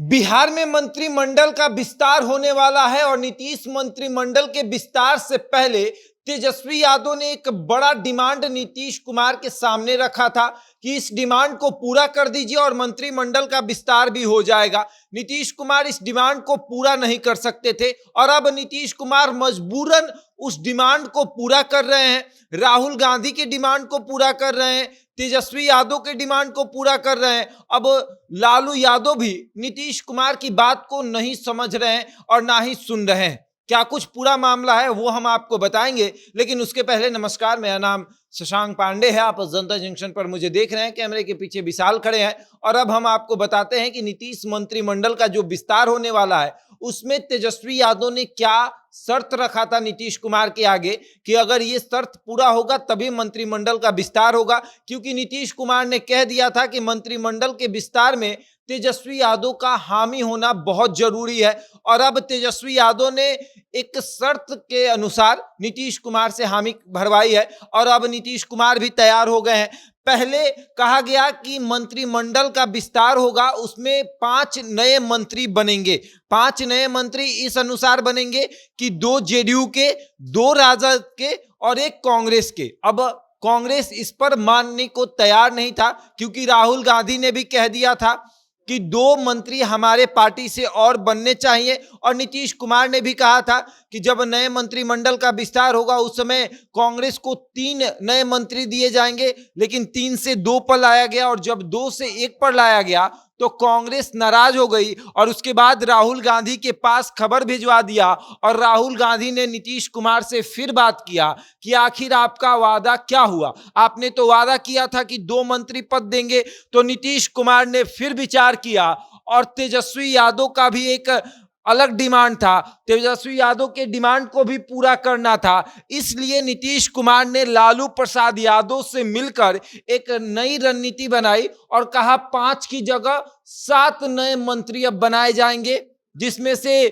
बिहार में मंत्रिमंडल का विस्तार होने वाला है और नीतीश मंत्रिमंडल के विस्तार से पहले तेजस्वी यादव ने एक बड़ा डिमांड नीतीश कुमार के सामने रखा था कि इस डिमांड को पूरा कर दीजिए और मंत्रिमंडल का विस्तार भी हो जाएगा। नीतीश कुमार इस डिमांड को पूरा नहीं कर सकते थे और अब नीतीश कुमार मजबूरन उस डिमांड को पूरा कर रहे हैं। राहुल गांधी के डिमांड को पूरा कर रहे हैं, तेजस्वी यादव के डिमांड को पूरा कर रहे हैं। अब लालू यादव भी नीतीश कुमार की बात को नहीं समझ रहे हैं और ना ही सुन रहे हैं। क्या कुछ पूरा मामला है वो हम आपको बताएंगे, लेकिन उसके पहले नमस्कार, मेरा नाम शशांक पांडे है। आप जनता जंक्शन पर मुझे देख रहे हैं, कैमरे के पीछे विशाल खड़े हैं और अब हम आपको बताते हैं कि नीतीश मंत्रिमंडल का जो विस्तार होने वाला है उसमें तेजस्वी यादव ने क्या शर्त रखा था नीतीश कुमार के आगे कि अगर ये शर्त पूरा होगा तभी मंत्रिमंडल का विस्तार होगा। क्योंकि नीतीश कुमार ने कह दिया था कि मंत्रिमंडल के विस्तार में तेजस्वी यादव का हामी होना बहुत जरूरी है और अब तेजस्वी यादव ने एक शर्त के अनुसार नीतीश कुमार से हामी भरवाई है और अब नीतीश कुमार भी तैयार हो गए हैं। पहले कहा गया कि मंत्रिमंडल का विस्तार होगा, उसमें 5 नए मंत्री बनेंगे। 5 नए मंत्री इस अनुसार बनेंगे कि 2 जेडीयू के, 2 राजद के और 1 कांग्रेस के। अब कांग्रेस इस पर मानने को तैयार नहीं था क्योंकि राहुल गांधी ने भी कह दिया था कि 2 मंत्री हमारे पार्टी से और बनने चाहिए और नीतीश कुमार ने भी कहा था कि जब नए मंत्रिमंडल का विस्तार होगा उस समय कांग्रेस को 3 नए मंत्री दिए जाएंगे, लेकिन 3 से 2 पर लाया गया और जब 2 से 1 पर लाया गया तो कांग्रेस नाराज हो गई और उसके बाद राहुल गांधी के पास खबर भिजवा दिया और राहुल गांधी ने नीतीश कुमार से फिर बात किया कि आखिर आपका वादा क्या हुआ। आपने तो वादा किया था कि 2 मंत्री पद देंगे। तो नीतीश कुमार ने फिर विचार किया और तेजस्वी यादव का भी एक अलग डिमांड था, तेजस्वी यादव के डिमांड को भी पूरा करना था। इसलिए नीतीश कुमार ने लालू प्रसाद यादव से मिलकर एक नई रणनीति बनाई और कहा 5 की जगह 7 नए मंत्री अब बनाए जाएंगे, जिसमें से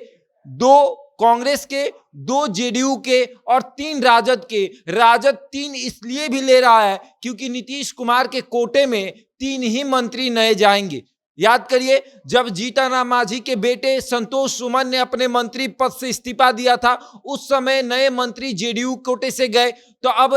2 कांग्रेस के, 2 जेडीयू के और 3 राजद के। राजद 3 इसलिए भी ले रहा है क्योंकि नीतीश कुमार के कोटे में 3 ही मंत्री नए जाएंगे। याद करिए, जब जीतन राम मांझी के बेटे संतोष सुमन ने अपने मंत्री पद से इस्तीफा दिया था उस समय नए मंत्री जेडीयू कोटे से गए। तो अब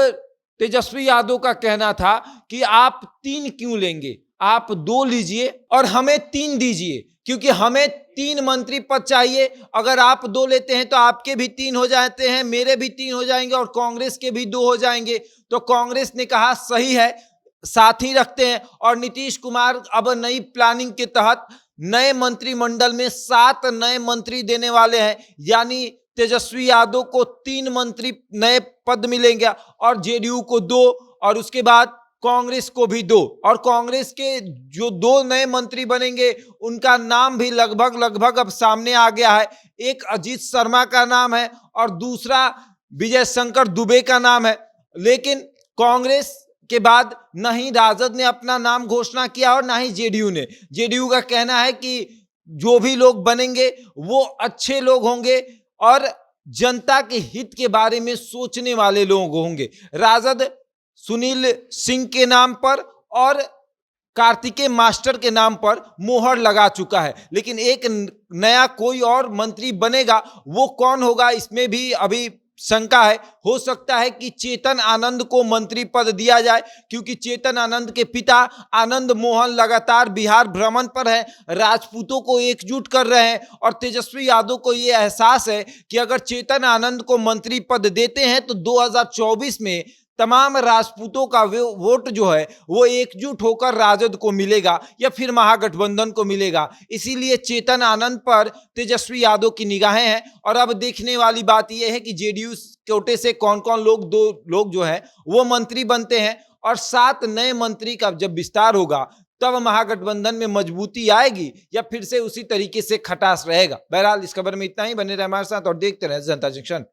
तेजस्वी यादव का कहना था कि आप 3 क्यों लेंगे, आप 2 लीजिए और हमें 3 दीजिए, क्योंकि हमें 3 मंत्री पद चाहिए। अगर आप 2 लेते हैं तो आपके भी 3 हो जाते हैं, मेरे भी 3 हो जाएंगे और कांग्रेस के भी 2 हो जाएंगे। तो कांग्रेस ने कहा सही है, साथ ही रखते हैं और नीतीश कुमार अब नई प्लानिंग के तहत नए मंत्रिमंडल में 7 नए मंत्री देने वाले हैं। यानी तेजस्वी यादव को 3 मंत्री नए पद मिलेंगे और जेडीयू को 2 और उसके बाद कांग्रेस को भी 2। और कांग्रेस के जो 2 नए मंत्री बनेंगे उनका नाम भी लगभग अब सामने आ गया है। एक अजीत शर्मा का नाम है और दूसरा विजय शंकर दुबे का नाम है। लेकिन कांग्रेस के बाद न ही राजद ने अपना नाम घोषणा किया और ना ही जेडीयू ने। जेडीयू का कहना है कि जो भी लोग बनेंगे वो अच्छे लोग होंगे और जनता के हित के बारे में सोचने वाले लोग होंगे। राजद सुनील सिंह के नाम पर और कार्तिकेय मास्टर के नाम पर मोहर लगा चुका है, लेकिन एक नया कोई और मंत्री बनेगा, वो कौन होगा इसमें भी अभी शंका है। हो सकता है कि चेतन आनंद को मंत्री पद दिया जाए, क्योंकि चेतन आनंद के पिता आनंद मोहन लगातार बिहार भ्रमण पर है, राजपूतों को एकजुट कर रहे हैं और तेजस्वी यादव को यह एहसास है कि अगर चेतन आनंद को मंत्री पद देते हैं तो 2024 में तमाम राजपूतों का वोट जो है वो एकजुट होकर राजद को मिलेगा या फिर महागठबंधन को मिलेगा। इसीलिए चेतन आनंद पर तेजस्वी यादव की निगाहें हैं और अब देखने वाली बात यह है कि जेडीयू कोटे से कौन कौन लोग, 2 लोग जो है वो मंत्री बनते हैं और 7 नए मंत्री का जब विस्तार होगा तब महागठबंधन में मजबूती आएगी या फिर से उसी तरीके से खटास रहेगा। बहरहाल इस खबर में इतना ही। बने रहे हमारे साथ और देखते रहे जनता जंक्शन।